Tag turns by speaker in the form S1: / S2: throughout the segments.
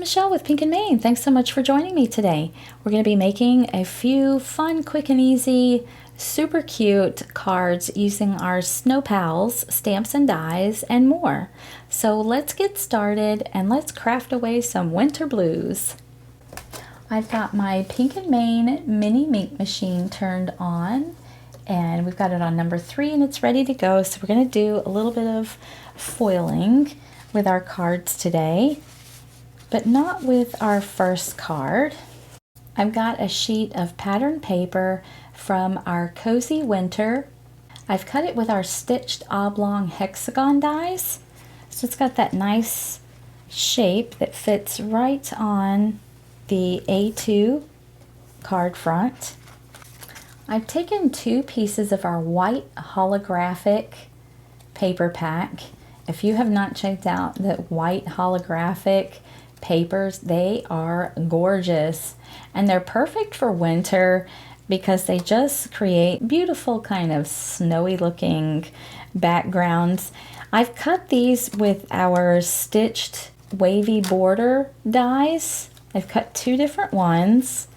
S1: Michelle with Pink and Maine. Thanks so much for joining me today. We're going to be making a few fun, quick and easy, super cute cards using our Snow Pals, stamps and dies, and more. So let's get started and let's craft away some winter blues. I've got my Pink and Maine mini ink machine turned on, and we've got it on number 3 and it's ready to go. So we're going to do a little bit of foiling with our cards today, but not with our first card. I've got a sheet of pattern paper from our Cozy Winter. I've cut it with our stitched oblong hexagon dies, so it's got that nice shape that fits right on the A2 card front. I've taken 2 pieces of our white holographic paper pack. If you have not checked out the white holographic papers, they are gorgeous and they're perfect for winter because they just create beautiful kind of snowy looking backgrounds. I've cut these with our stitched wavy border dies. I've cut 2 different ones,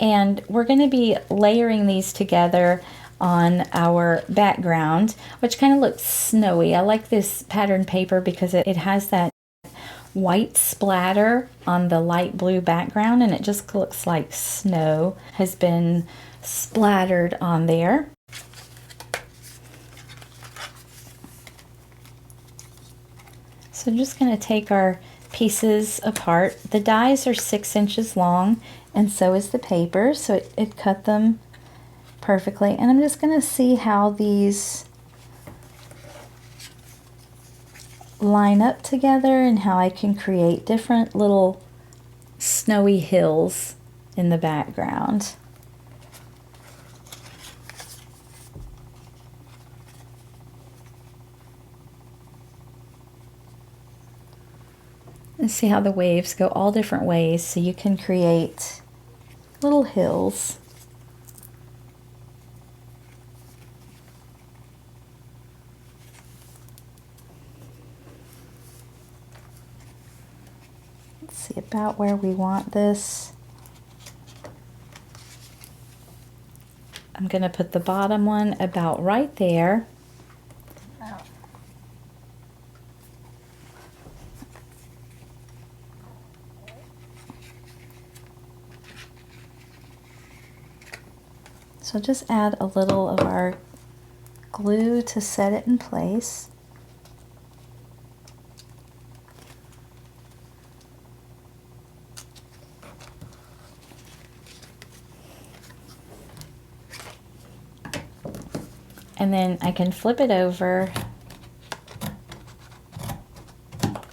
S1: and we're going to be layering these together on our background, which kind of looks snowy. I like this pattern paper because it has that white splatter on the light blue background, and it just looks like snow has been splattered on there. So I'm just going to take our pieces apart. The dies are 6 inches long, and so is the paper, so it cut them perfectly. And I'm just going to see how these line up together and how I can create different little snowy hills in the background. And see how the waves go all different ways, so you can create little hills. Let's see about where we want this. I'm going to put the bottom one about right there. So just add a little of our glue to set it in place. And then I can flip it over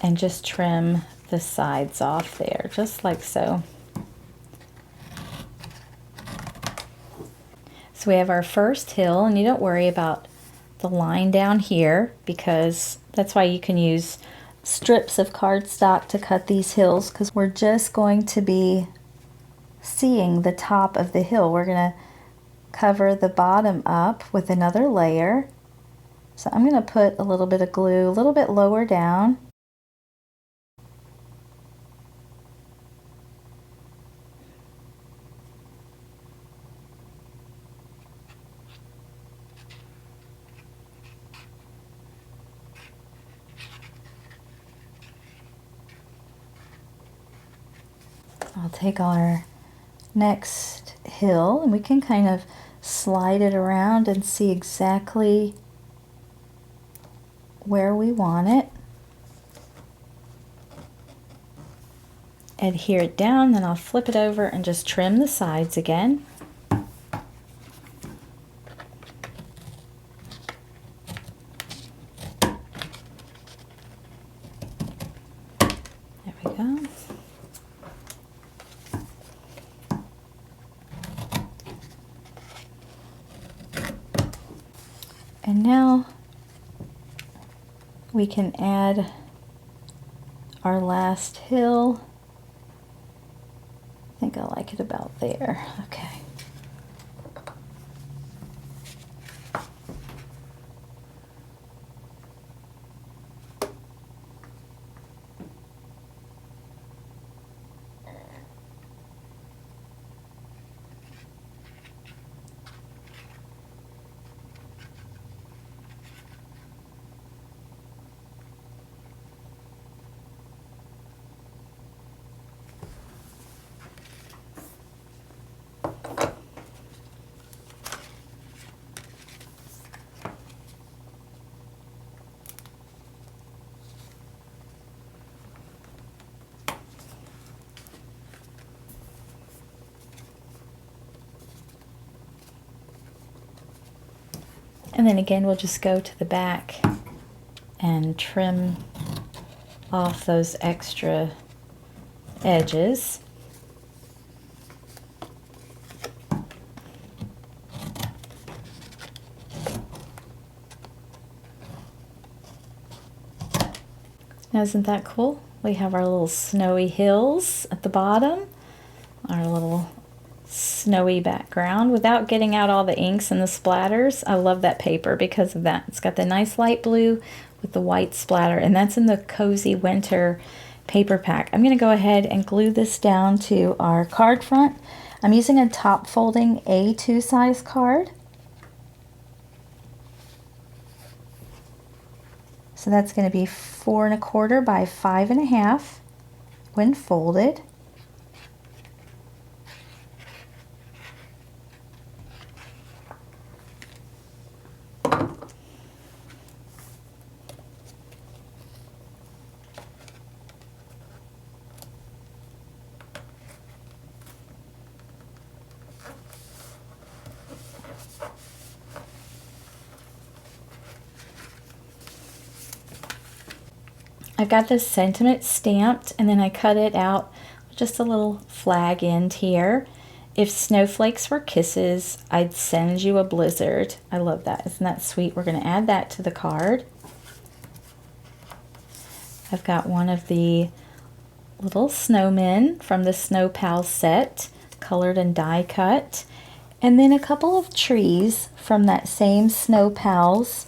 S1: and just trim the sides off there, just like so. So we have our first hill, and you don't worry about the line down here because that's why you can use strips of cardstock to cut these hills, because we're just going to be seeing the top of the hill. We're going to cover the bottom up with another layer. So I'm going to put a little bit of glue a little bit lower down. I'll take our next hill and we can kind of slide it around and see exactly where we want it. Adhere it down, then I'll flip it over and just trim the sides again. There we go. And now we can add our last hill. I think I like it about there. Okay. And then again, we'll just go to the back and trim off those extra edges. Now, isn't that cool? We have our little snowy hills at the bottom, our little snowy background without getting out all the inks and the splatters. I love that paper because of that. It's got the nice light blue with the white splatter, and that's in the Cozy Winter paper pack. I'm going to go ahead and glue this down to our card front. I'm using a top folding A2 size card. So that's going to be 4 1/4 by 5 1/2 when folded. I've got this sentiment stamped, and then I cut it out with just a little flag end here. If snowflakes were kisses, I'd send you a blizzard. I love that. Isn't that sweet? We're going to add that to the card. I've got one of the little snowmen from the Snow Pals set, colored and die cut. And then a couple of trees from that same Snow Pals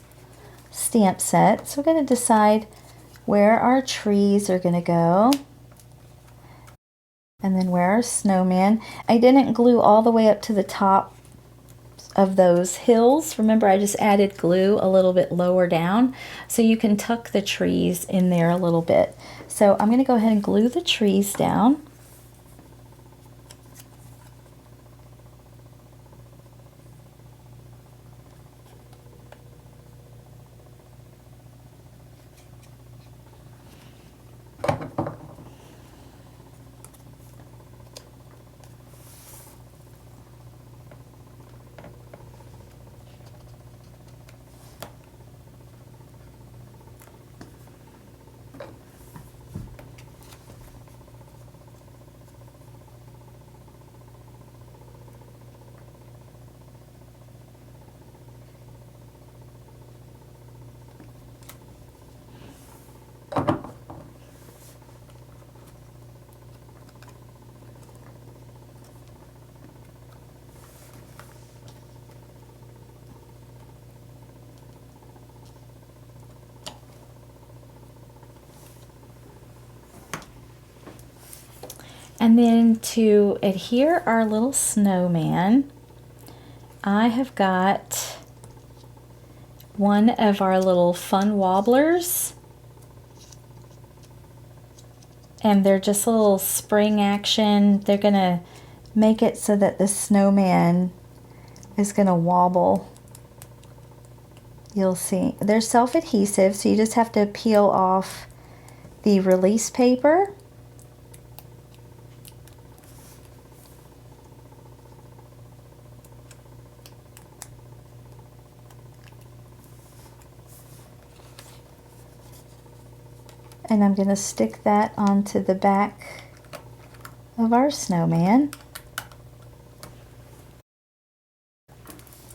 S1: stamp set. So we're going to decide where our trees are going to go, and then where our snowman. I didn't glue all the way up to the top of those hills. Remember, I just added glue a little bit lower down, so you can tuck the trees in there a little bit. So I'm going to go ahead and glue the trees down. And then to adhere our little snowman, I have got one of our little fun wobblers. And they're just a little spring action. They're going to make it so that the snowman is going to wobble. You'll see. They're self-adhesive, so you just have to peel off the release paper. And I'm going to stick that onto the back of our snowman.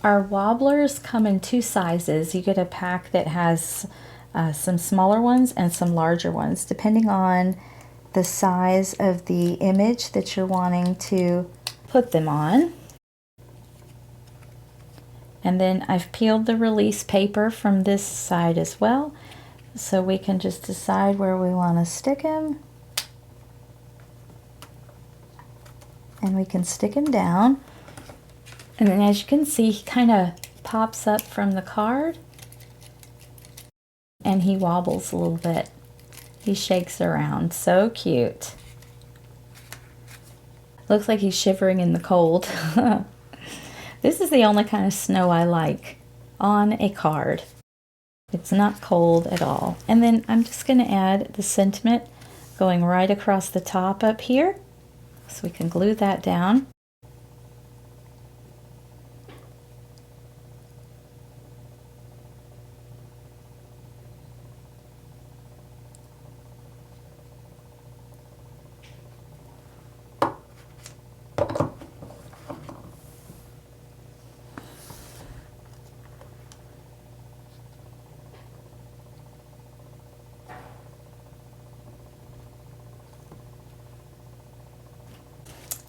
S1: Our wobblers come in 2 sizes. You get a pack that has some smaller ones and some larger ones, depending on the size of the image that you're wanting to put them on. And then I've peeled the release paper from this side as well, so we can just decide where we want to stick him. And we can stick him down. And then as you can see, he kind of pops up from the card and he wobbles a little bit. He shakes around. So cute. Looks like he's shivering in the cold. This is the only kind of snow I like on a card. It's not cold at all. And then I'm just going to add the sentiment going right across the top up here, so we can glue that down.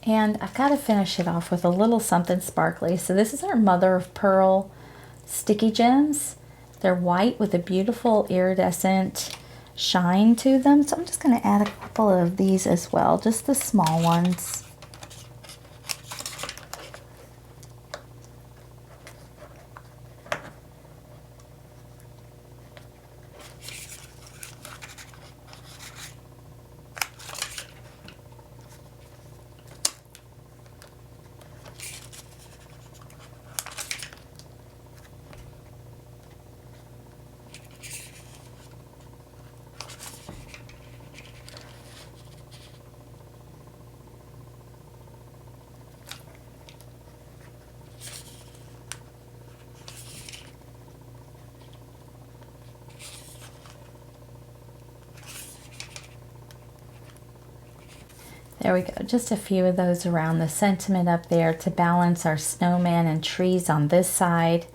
S1: And I've got to finish it off with a little something sparkly. So this is our mother of pearl sticky gems. They're white with a beautiful iridescent shine to them. So I'm just going to add a couple of these as well, just the small ones. There we go, just a few of those around the sentiment up there to balance our snowman and trees on this side.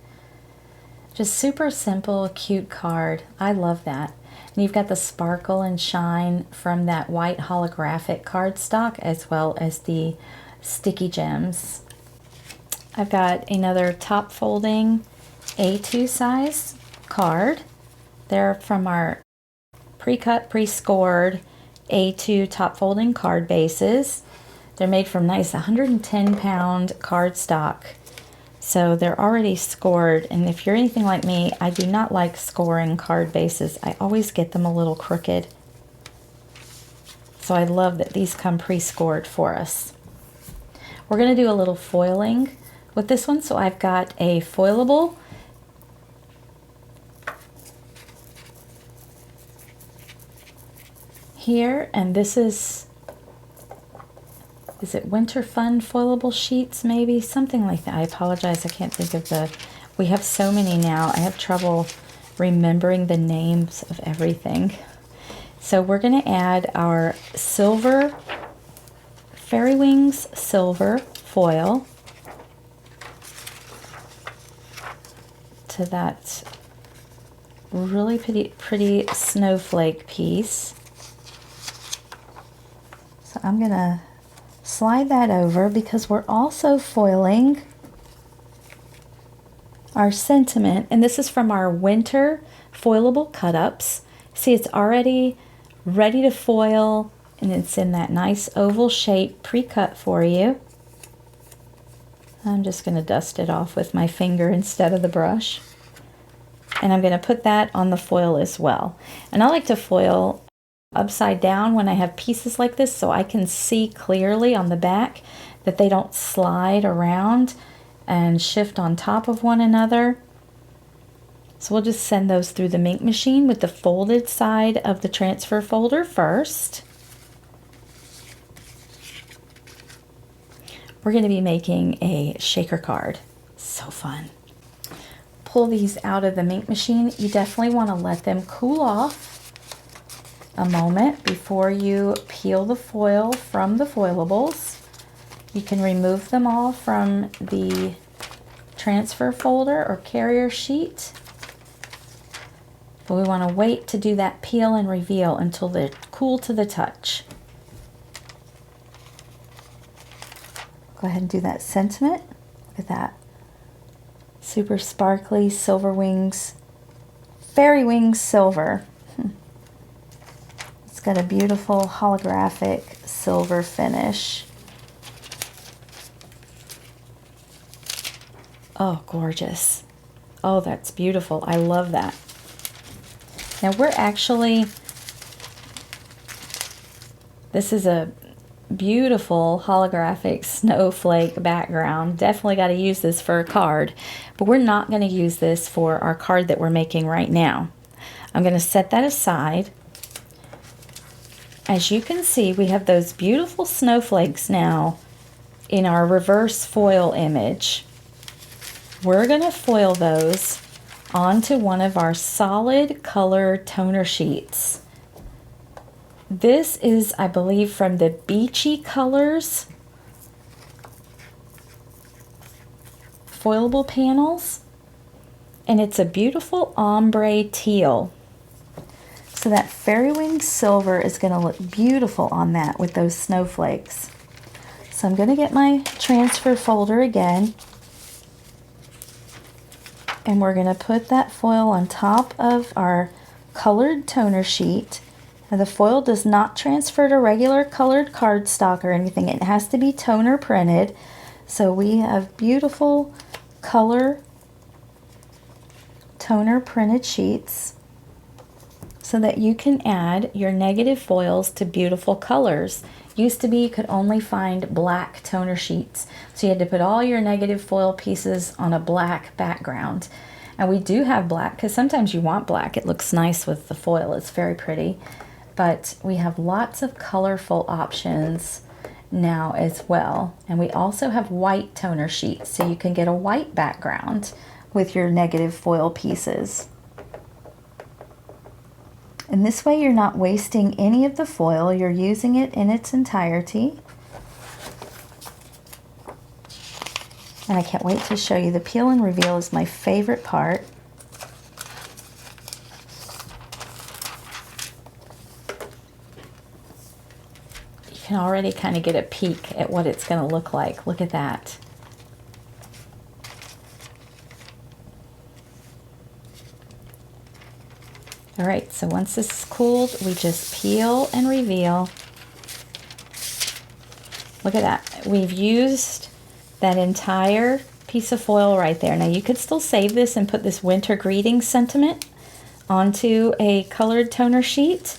S1: Just super simple, cute card. I love that. And you've got the sparkle and shine from that white holographic cardstock as well as the sticky gems. I've got another top folding A2 size card. They're from our pre-cut, pre-scored A2 top folding card bases. They're made from nice 110-pound cardstock. So they're already scored, and if you're anything like me, I do not like scoring card bases. I always get them a little crooked. So I love that these come pre-scored for us. We're going to do a little foiling with this one. So I've got a foilable here, and this is it Winter Fun foilable sheets, maybe? Something like that. I apologize, I can't think of the... We have so many now. I have trouble remembering the names of everything. So we're going to add our silver, Fairy Wings silver foil to that really pretty snowflake piece. So I'm going to slide that over because we're also foiling our sentiment, and this is from our winter foilable cut-ups. See, it's already ready to foil, and it's in that nice oval shape pre-cut for you. I'm just going to dust it off with my finger instead of the brush, and I'm going to put that on the foil as well. And I like to foil upside down when I have pieces like this so I can see clearly on the back that they don't slide around and shift on top of one another. So we'll just send those through the Mink machine with the folded side of the transfer folder first. We're going to be making a shaker card. So fun. Pull these out of the Mink machine. You definitely want to let them cool off a moment before you peel the foil from the foilables. You can remove them all from the transfer folder or carrier sheet, but we want to wait to do that peel and reveal until they're cool to the touch. Go ahead and do that sentiment. Look at that. Super sparkly Silver Wings, Fairy Wings silver. It's got a beautiful holographic silver finish. Oh, gorgeous. Oh, that's beautiful. I love that. Now we're actually, this is a beautiful holographic snowflake background. Definitely got to use this for a card, but we're not going to use this for our card that we're making right now. I'm going to set that aside. As you can see, we have those beautiful snowflakes now in our reverse foil image. We're going to foil those onto one of our solid color toner sheets. This is, I believe, from the Beachy Colors foilable panels, and it's a beautiful ombre teal. So that Fairy Wings silver is going to look beautiful on that with those snowflakes. So I'm going to get my transfer folder again, and we're going to put that foil on top of our colored toner sheet. Now the foil does not transfer to regular colored cardstock or anything. It has to be toner printed. So we have beautiful color toner printed sheets so that you can add your negative foils to beautiful colors. Used to be you could only find black toner sheets, so you had to put all your negative foil pieces on a black background. And we do have black because sometimes you want black. It looks nice with the foil. It's very pretty. But we have lots of colorful options now as well. And we also have white toner sheets, so you can get a white background with your negative foil pieces. And this way you're not wasting any of the foil, you're using it in its entirety. And I can't wait to show you. The peel and reveal is my favorite part. You can already kind of get a peek at what it's going to look like. Look at that. All right, so once this is cooled, we just peel and reveal. Look at that. We've used that entire piece of foil right there. Now you could still save this and put this winter greeting sentiment onto a colored toner sheet.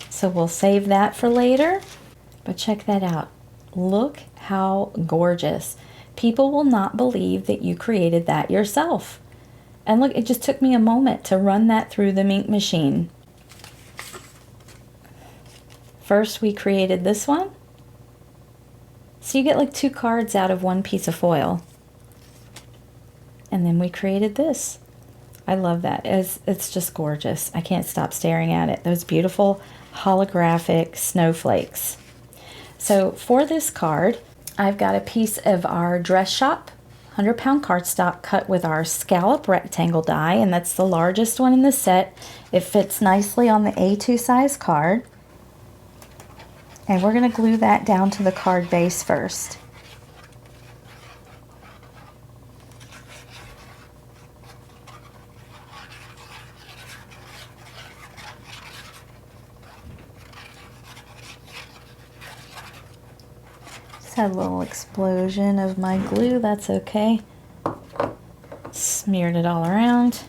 S1: So we'll save that for later. But check that out. Look how gorgeous. People will not believe that you created that yourself. And look, it just took me a moment to run that through the ink machine. First we created this one. So you get like 2 cards out of 1 piece of foil. And then we created this. I love that. It's just gorgeous. I can't stop staring at it. Those beautiful holographic snowflakes. So for this card, I've got a piece of our Dress Shop 100-pound cardstock cut with our scallop rectangle die, and that's the largest one in the set. It fits nicely on the A2 size card. And we're going to glue that down to the card base first. Just had a little explosion of my glue, that's okay. Smeared it all around.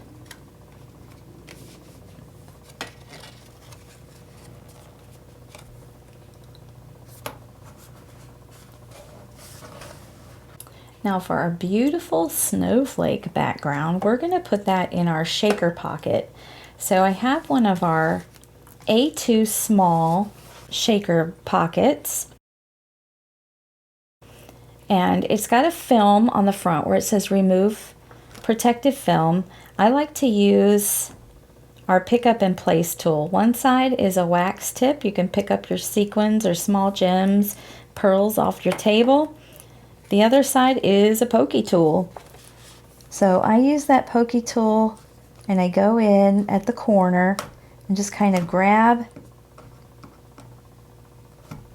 S1: Now for our beautiful snowflake background, we're going to put that in our shaker pocket. So I have one of our A2 small shaker pockets, and it's got a film on the front where it says remove protective film. I like to use our pick up and place tool. One side is a wax tip. You can pick up your sequins or small gems, pearls off your table. The other side is a pokey tool. So I use that pokey tool and I go in at the corner and just kind of grab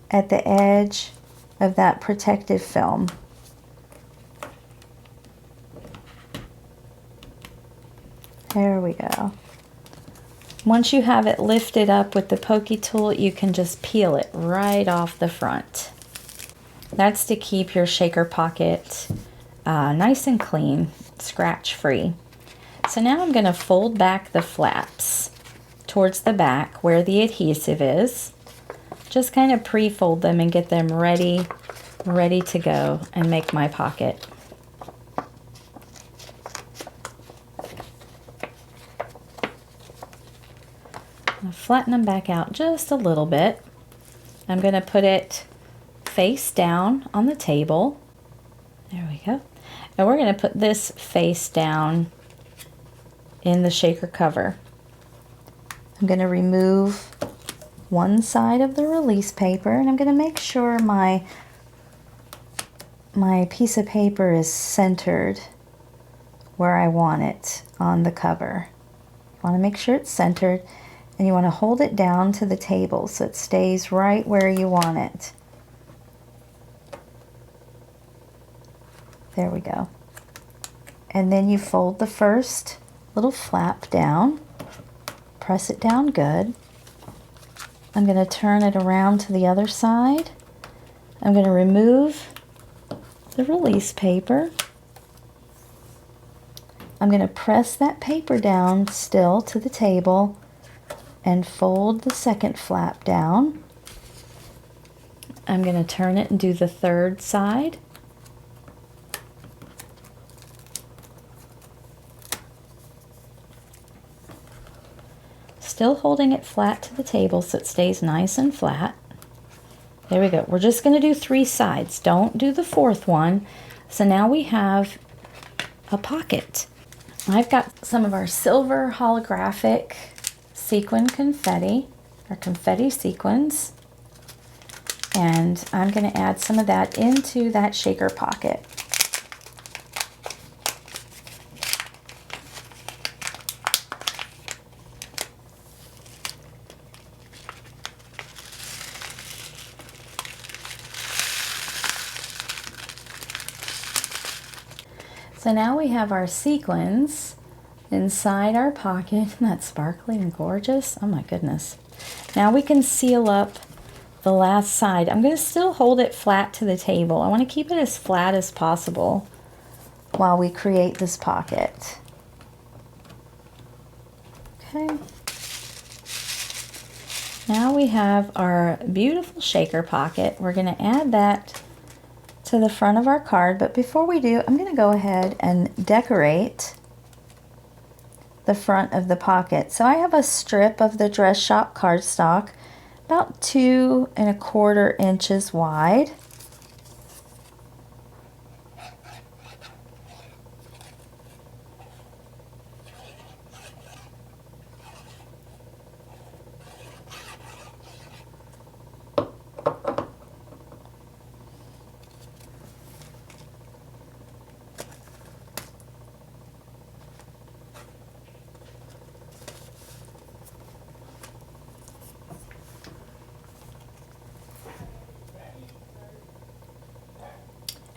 S1: at the edge of that protective film. There we go. Once you have it lifted up with the pokey tool, you can just peel it right off the front. That's to keep your shaker pocket nice and clean, scratch free. So now I'm going to fold back the flaps towards the back where the adhesive is. Just kind of pre-fold them and get them ready to go and make my pocket. I'll flatten them back out just a little bit. I'm going to put it face down on the table. There we go. And we're going to put this face down in the shaker cover. I'm going to remove one side of the release paper, and I'm going to make sure my piece of paper is centered where I want it on the cover. You want to make sure it's centered, and you want to hold it down to the table so it stays right where you want it. There we go. And then you fold the first little flap down, press it down good. I'm going to turn it around to the other side. I'm going to remove the release paper. I'm going to press that paper down still to the table and fold the second flap down. I'm going to turn it and do the third side. Still holding it flat to the table so it stays nice and flat. There we go. We're just going to do 3 sides. Don't do the 4th one. So now we have a pocket. I've got some of our silver holographic sequin confetti, or confetti sequins, and I'm going to add some of that into that shaker pocket. So now we have our sequins inside our pocket. Isn't that sparkly and gorgeous? Oh my goodness. Now we can seal up the last side. I'm going to still hold it flat to the table. I want to keep it as flat as possible while we create this pocket. Okay. Now we have our beautiful shaker pocket. We're going to add that to the front of our card, but before we do, I'm going to go ahead and decorate the front of the pocket. So I have a strip of the Dress Shop cardstock, about 2 1/4 inches wide.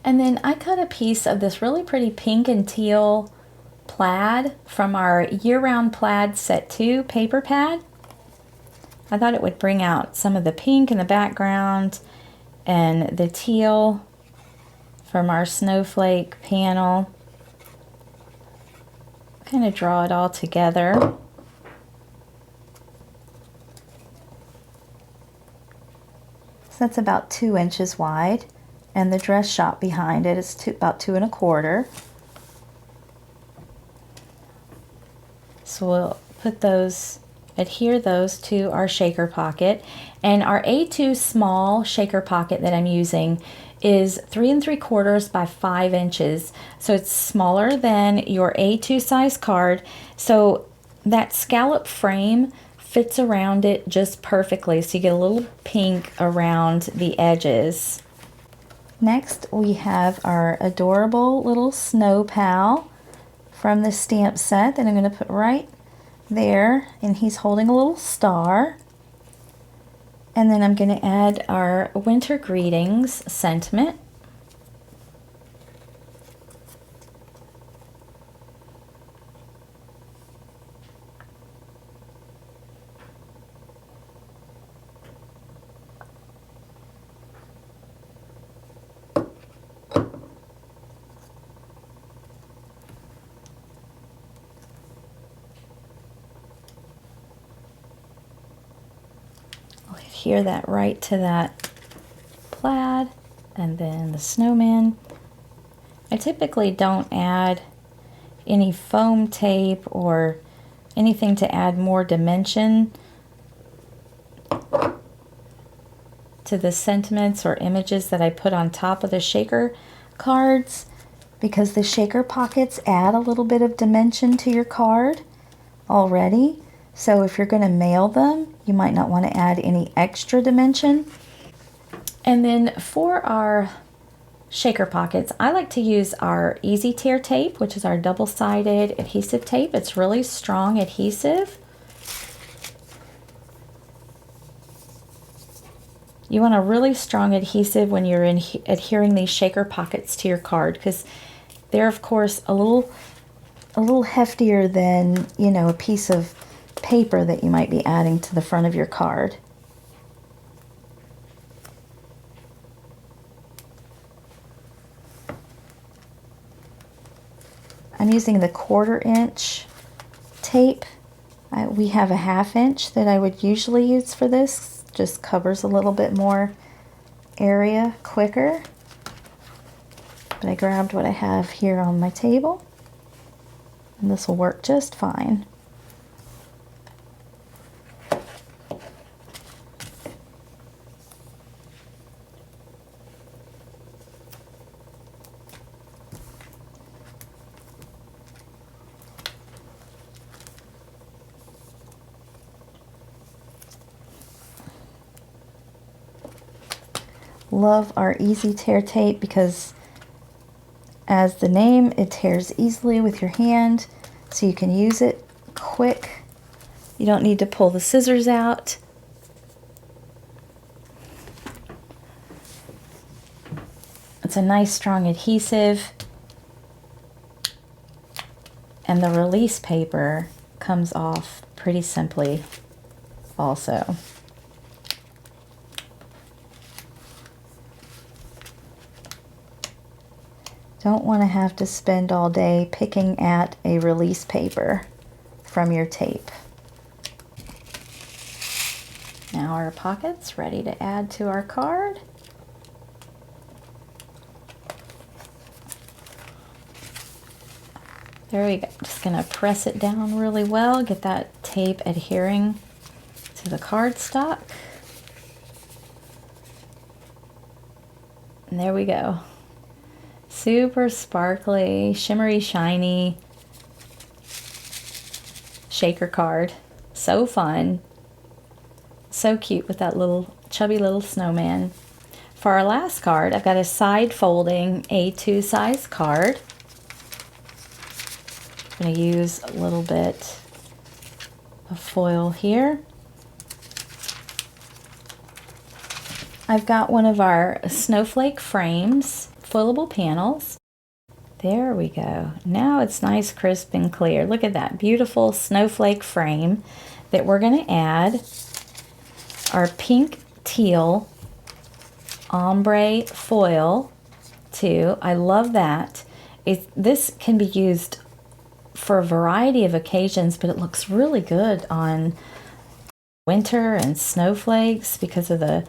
S1: And then I cut a piece of this really pretty pink and teal plaid from our Year-Round Plaid Set 2 paper pad. I thought it would bring out some of the pink in the background and the teal from our snowflake panel. Kind of draw it all together. So that's about 2 inches wide. And the Dress Shop behind it is about 2 1/4. So we'll put those, adhere those to our shaker pocket. And our A2 small shaker pocket that I'm using is 3 3/4 by 5 inches. So it's smaller than your A2 size card. So that scallop frame fits around it just perfectly. So you get a little pink around the edges. Next, we have our adorable little snow pal from the stamp set that I'm going to put right there, and he's holding a little star. And then I'm going to add our winter greetings sentiment. Adhere that right to that plaid, and then the snowman. I typically don't add any foam tape or anything to add more dimension to the sentiments or images that I put on top of the shaker cards, because the shaker pockets add a little bit of dimension to your card already. So if you're going to mail them, you might not want to add any extra dimension. And then for our shaker pockets, I like to use our Easy Tear tape, which is our double-sided adhesive tape. It's really strong adhesive. You want a really strong adhesive when you're adhering these shaker pockets to your card, because They're of course a little heftier than, you know, a piece of paper that you might be adding to the front of your card. I'm using the 1/4 inch tape. We have a 1/2 inch that I would usually use for this. Just covers a little bit more area quicker. But I grabbed what I have here on my table, and this will work just fine. Love our Easy Tear tape because, as the name, it tears easily with your hand, so you can use it quick. You don't need to pull the scissors out. It's a nice strong adhesive, and the release paper comes off pretty simply also. Don't want to have to spend all day picking at a release paper from your tape. Now our pocket's ready to add to our card. There we go. Just going to press it down really well, get that tape adhering to the cardstock. And there we go. Super sparkly, shimmery, shiny shaker card. So fun. So cute with that little chubby little snowman. For our last card, I've got a side folding A2 size card. I'm going to use a little bit of foil here. I've got one of our snowflake frames, foilable panels. There we go. Now it's nice, crisp, and clear. Look at that beautiful snowflake frame that we're going to add our pink teal ombre foil to. I love that. This can be used for a variety of occasions, but it looks really good on winter and snowflakes because of the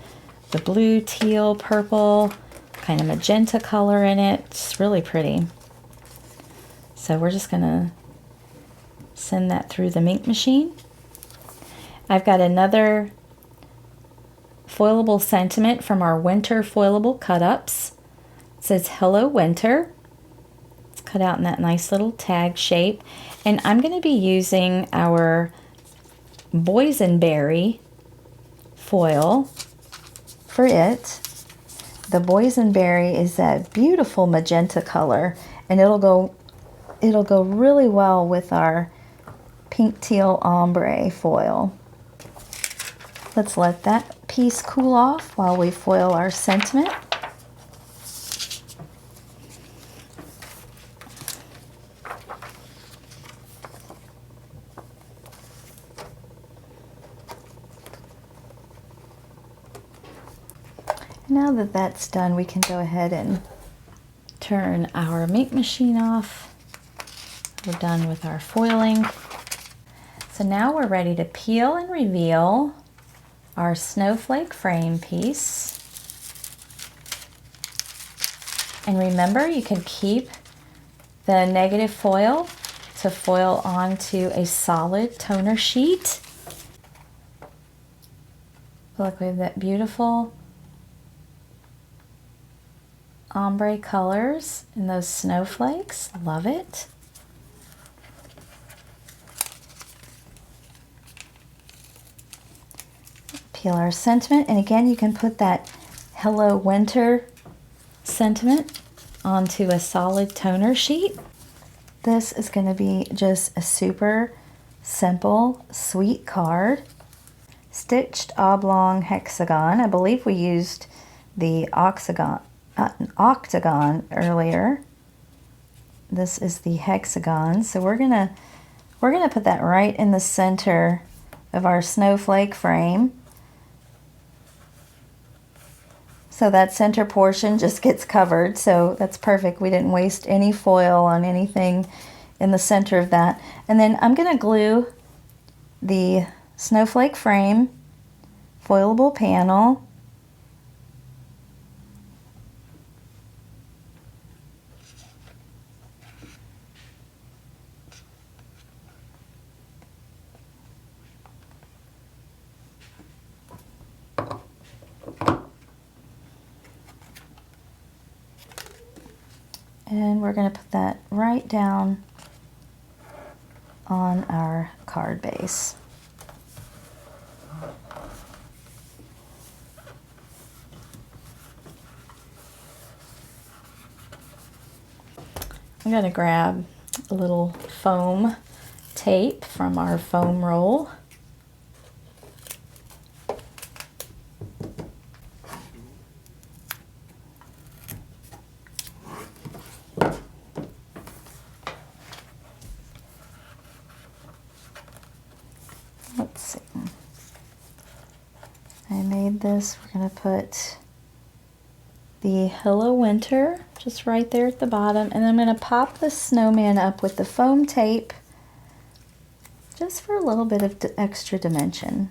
S1: blue, teal, purple, kind of magenta color in it. It's really pretty. So we're just gonna send that through the ink machine. I've got another foilable sentiment from our winter foilable cut-ups. It says, "Hello Winter." It's cut out in that nice little tag shape. And I'm going to be using our boysenberry foil for it. The boysenberry is that beautiful magenta color, and it'll go really well with our pink teal ombre foil. Let's let that piece cool off while we foil our sentiment. Now that that's done, we can go ahead and turn our ink machine off. We're done with our foiling. So now we're ready to peel and reveal our snowflake frame piece. And remember, you can keep the negative foil to foil onto a solid toner sheet. Look, we have that beautiful ombre colors in those snowflakes. Love it. Peel our sentiment, and again, you can put that Hello Winter sentiment onto a solid toner sheet. This is going to be just a super simple, sweet card. Stitched oblong hexagon. I believe we used the octagon earlier. this is the hexagon. So we're gonna put that right in the center of our snowflake frame. So that center portion just gets covered, so that's perfect. We didn't waste any foil on anything in the center of that. And then I'm gonna glue the snowflake frame, foilable panel, and we're going to put that right down on our card base. I'm going to grab a little foam tape from our foam roll. Let's see. I made this. We're going to put the Hello Winter just right there at the bottom, and I'm going to pop the snowman up with the foam tape just for a little bit of extra dimension.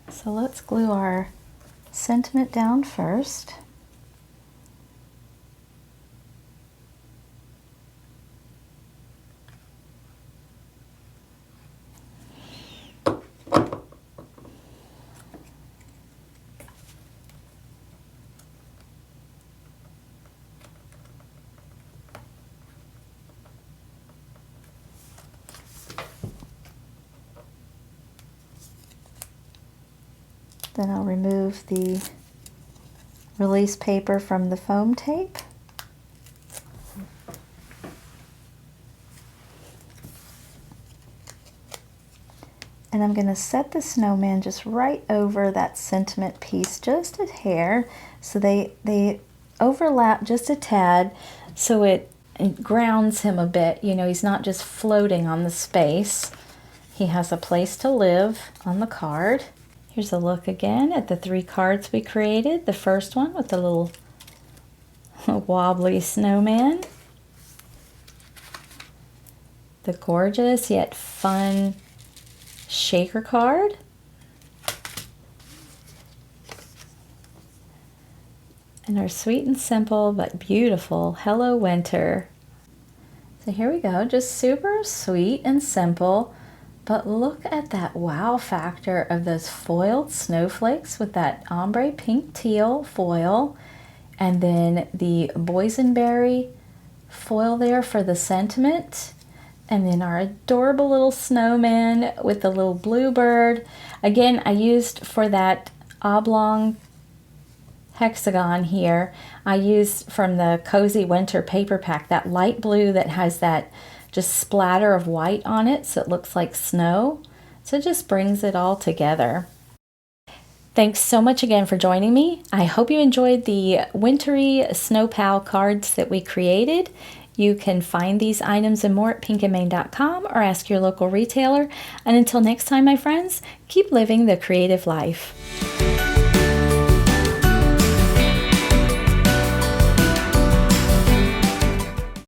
S1: So let's glue our sentiment down first. Then I'll remove the release paper from the foam tape. And I'm going to set the snowman just right over that sentiment piece, just a hair, so they overlap just a tad, so it grounds him a bit. You know, he's not just floating on the space. He has a place to live on the card. Here's a look again at the 3 cards we created. The first one with the little wobbly snowman. The gorgeous yet fun shaker card. And our sweet and simple but beautiful Hello Winter. So here we go, just super sweet and simple. But look at that wow factor of those foiled snowflakes with that ombre pink teal foil, and then the boysenberry foil there for the sentiment, and then our adorable little snowman with the little bluebird. Again, I used for that oblong hexagon here, I used from the Cozy Winter paper pack, that light blue that has that just splatter of white on it, so it looks like snow. So it just brings it all together. Thanks so much again for joining me. I hope you enjoyed the wintry Snow Pal cards that we created. You can find these items and more at pinkandmane.com or ask your local retailer. And until next time, my friends, keep living the creative life.